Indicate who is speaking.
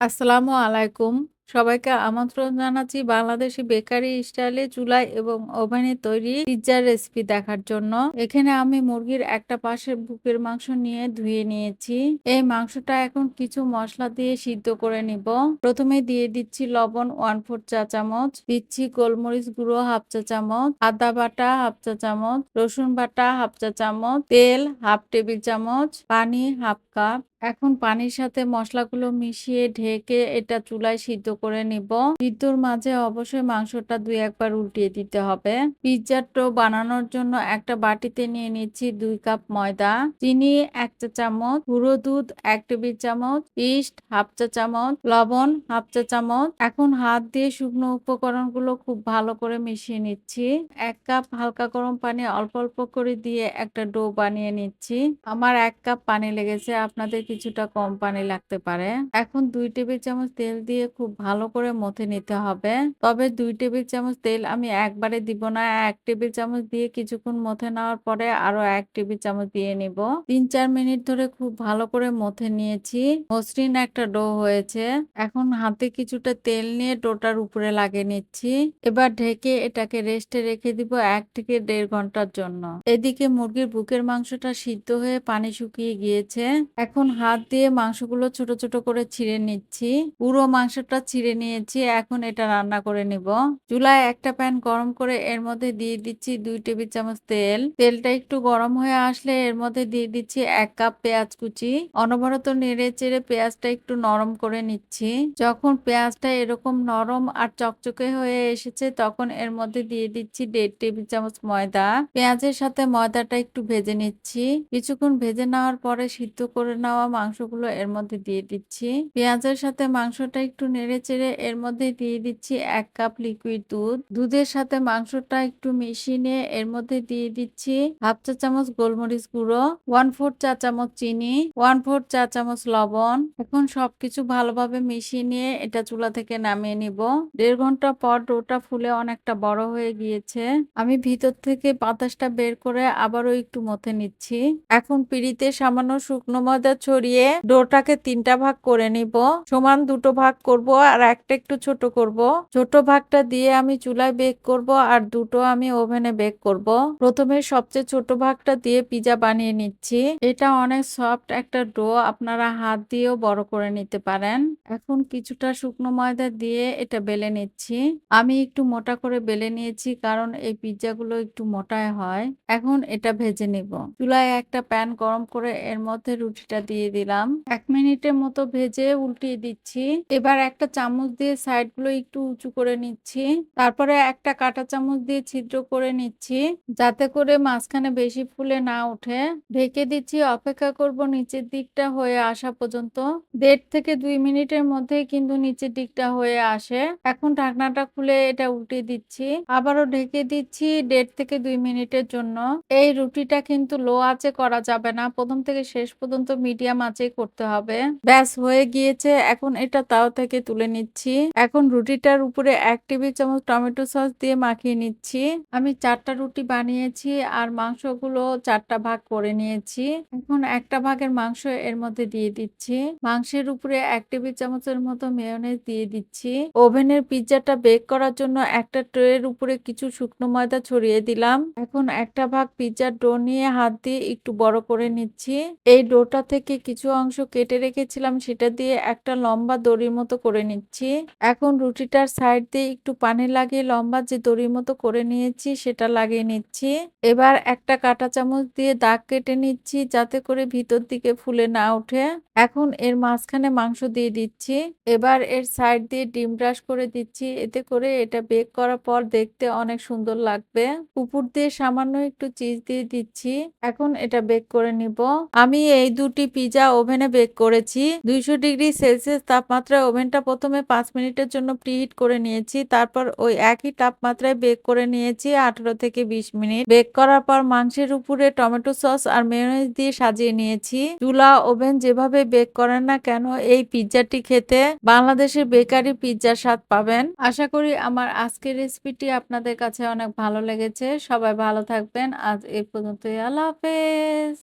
Speaker 1: আসসালামু আলাইকুম। সবাইকে আমন্ত্রণ জানাচ্ছি বাংলাদেশি বেকারি স্টাইলে চুলায় এবং ওভেনে তৈরি পিজ্জার রেসিপি দেখার জন্য। এখানে আমি মুরগির একটা পাশের বুকের মাংস নিয়ে ধুয়ে নিয়েছি। এই মাংসটা এখন কিছু মসলা দিয়ে সিদ্ধ করে নিব। প্রথমে দিয়ে দিচ্ছি লবণ 1/4 চা চামচ, দিচ্ছি গোলমরিচ গুঁড়ো 1/2 চা চামচ, আদা বাটা 1/2 চা চামচ, রসুন বাটা 1/2 চা চামচ, তেল 1/2 টেবিল চামচ, পানি 1/2 কাপ। এখন পানির সাথে মসলাগুলো মিশিয়ে ঢেকে এটা চুলায় সিদ্ধ করে নিব। সিদ্ধর মাঝে অবশ্যই মাংসটা 2-1 বার উল্টিয়ে দিতে হবে। পিৎজার ডো বানানোর জন্য একটা বাটিতে নিয়ে নিচ্ছি 2 কাপ ময়দা, চিনি 1 চা চামচ, গুঁড়ো দুধ 1 টেবিল চামচ, ইস্ট 1/2 চা চামচ, লবণ 1/2 চা চামচ। এখন হাত দিয়ে শুকনো উপকরণগুলো খুব ভালো করে মিশিয়ে নিচ্ছি। 1 কাপ হালকা গরম পানি অল্প অল্প করে দিয়ে একটা ডো বানিয়ে নিচ্ছি। আমার 1 কাপ পানি লেগেছে, আপনাদের কিছুটা কম পানি লাগতে পারে। এখন 2 টেবিল চামচ তেল দিয়ে খুব ভালো করে মথে নিতে হবে। তবে 2 টেবিল চামচ তেল আমি একবারে দিব না। 1 টেবিল চামচ দিয়ে কিছুক্ষণ মথে নেওয়ার পরে আরো 1 টেবিল চামচ দিয়ে নিব। 3-4 মিনিট ধরে খুব ভালো করে মথে নিয়েছি। মসৃণ একটা ডো হয়েছে। এখন হাতে কিছুটা তেল নিয়ে ডোটার উপরে লাগিয়ে নিচ্ছি। এবার ঢেকে এটাকে রেস্টে রেখে দিব 1 থেকে 1.5 ঘন্টার জন্য। এদিকে মুরগির বুকের মাংসটা সিদ্ধ হয়ে পানি শুকিয়ে গিয়েছে। এখন হাত দিয়ে মাংসগুলো ছোট ছোট করে ছিঁড়ে নিচ্ছি। পুরো মাংসটা ছিঁড়ে নিয়েছি। এখন এটা রান্না করে নিব। চুলায় একটা প্যান গরম করে এর মধ্যে দিয়ে দিচ্ছি 2 টেবিল চামচ তেল। তেলটা একটু গরম হয়ে আসলে এর মধ্যে দিয়ে দিচ্ছি 1 কাপ পেঁয়াজ কুচি। অনবরত নেড়ে চেড়ে পেঁয়াজটা একটু নরম করে নিচ্ছি। যখন পেঁয়াজটা এরকম নরম আর চকচকে হয়ে এসেছে তখন এর মধ্যে দিয়ে দিচ্ছি 1.5 টেবিল চামচ ময়দা। পেঁয়াজের সাথে ময়দাটা একটু ভেজে নিচ্ছি। কিছুক্ষণ ভেজে নেওয়ার পরে সিদ্ধ করে নেওয়া মাংসগুলো এর মধ্যে দিয়ে দিচ্ছি। পেঁয়াজের সাথে মাংসটা একটু নেড়ে চেড়ে এর মধ্যে দিয়ে দিচ্ছি 1 কাপ লিকুইড দুধ। দুধের সাথে মাংসটা একটু মিশিয়ে নিয়ে এর মধ্যে দিয়ে দিচ্ছি 1/2 চা চামচ গোলমরিচ গুঁড়ো, 1/4 চা চামচ চিনি, 1/4 চা চামচ লবণ। এখন সবকিছু ভালোভাবে মিশিয়ে নিয়ে এটা চুলা থেকে নামিয়ে নিব। 1.5 ঘন্টা পর ডোটা ফুলে অনেকটা বড় হয়ে গিয়েছে। আমি ভিতর থেকে বাতাসটা বের করে আবারও একটু মথে নিচ্ছি। এখন পিঁড়িতে সামান্য শুকনো ময়দা ছড়িয়ে ডোটাকে 3টা ভাগ করে নিব। সমান 2টো ভাগ করব আর একটা একটু ছোট করব। ছোট ভাগটা দিয়ে আমি চুলায় বেক করব আর 2টো আমি ওভেনে বেক করব। প্রথমে সবচেয়ে ছোট ভাগটা দিয়ে পিজা বানিয়ে নিচ্ছি। এটা অনেক সফট একটা ডো, আপনারা হাত দিয়েও বড় করে নিতে পারেন। এখন কিছুটা শুকনো ময়দা দিয়ে এটা বেলে নিচ্ছি। আমি একটু মোটা করে বেলে নিয়েছি কারণ এই পিজ্জাগুলো একটু মোটায় হয়। এখন এটা ভেজে নিব। চুলায় একটা প্যান গরম করে এর মধ্যে রুটিটা দিয়ে দিলাম। 1 মিনিটের মতো ভেজে উল্টিয়ে দিচ্ছি। এবার একটা চামচ দিয়ে সাইডগুলো একটু উঁচু করে নিচ্ছি। তারপরে একটা কাঁটা চামচ দিয়ে ছিদ্র করে নিচ্ছি যাতে করে মাঝখানে বেশি ফুলে না ওঠে। ঢেকে দিচ্ছি, অপেক্ষা করব নিচের দিকটা হয়ে আসা পর্যন্ত। 1.5 থেকে 2 মিনিটের মধ্যেই কিন্তু নিচের দিকটা হয়ে আসে। এখন ঢাকনাটা খুলে এটা উল্টে দিচ্ছি। আবারও ঢেকে দিচ্ছি 1.5 থেকে 2 মিনিটের জন্য। এই রুটিটা কিন্তু লো আঁচে করা যাবে না। প্রথম থেকে শেষ পর্যন্ত মিডিয়াম আঁচেই করতে হবে। ব্যাস হয়ে গিয়েছে। এখন এটা তাও থেকে তুলে নিচ্ছি। এখন রুটিটার উপরে 1 টেবিল চামচ টমেটো সস দিয়ে মাখিয়ে নিচ্ছি। আমি 4টা রুটি বানিয়েছি আর মাংসগুলো 4টা ভাগ করে নিয়েছি। এখন একটা ভাগের মাংস এর মধ্যে দিয়ে দিচ্ছি। মাংসের উপরে 1 টেবিল চামচের মতো মেয়োনেজ দিয়ে দিচ্ছি। ওভেনের পিজ্জাটা বেক করার জন্য একটা ট্রের উপরে কিছু শুকনো ময়দা ছড়িয়ে দিলাম। এখন একটা ভাগ পিজ্জার ডো নিয়ে হাত দিয়ে একটু বড় করে নিচ্ছি। এই ডোটা থেকে কিছু অংশ কেটে রেখেছিলাম, সেটা দিয়ে একটা লম্বা দড়ির মতো করে নিচ্ছি। এখন রুটিটার সাইড দিয়ে একটু পানি লাগিয়ে লম্বা যে দড়ির মতো করে নিয়েছি সেটা লাগিয়ে নিচ্ছি। এবার একটা কাঁটা চামচ দিয়ে দাগ কেটে নিচ্ছি যাতে করে ভিতর দিকে ফুলে না ওঠে। এখন এর মাঝখানে মাংস দিয়ে দিচ্ছি। এবার এর সাইড দিয়ে ডিম ব্রাশ করে দিচ্ছি। এতে করে এটা বেক করার পর দেখতে অনেক সুন্দর লাগবে। উপর দিয়ে সামান্য একটু চিজ দিয়ে দিচ্ছি। এখন এটা বেক করে নিব। আমি এই দুটি পিজা ওভেনে বেক করেছি। 200 ডিগ্রি সেলসিয়াস তাপমাত্রায় ওভেনটা প্রথমে 5 মিনিটের জন্য প্রিহিট করে নিয়েছি। তারপর ওই একই তাপমাত্রায় বেক করে নিয়েছি 18 থেকে 20 মিনিট। বেক করার পর মাংসের উপরে টমেটো সস আর মেয়োনেজ দিয়ে সাজিয়ে নিয়েছি। চুলা ওভেন যেভাবে বেক করেন না কেন এই পিজ্জাটি খেতে বাংলাদেশের বেকারি পিজ্জার স্বাদ পাবেন। আশা করি আমার আজকের রেসিপিটি আপনাদের কাছে অনেক ভালো লেগেছে। সবাই ভালো থাকবেন। আজ এই পর্যন্তই। আল্লাহ হাফেজ।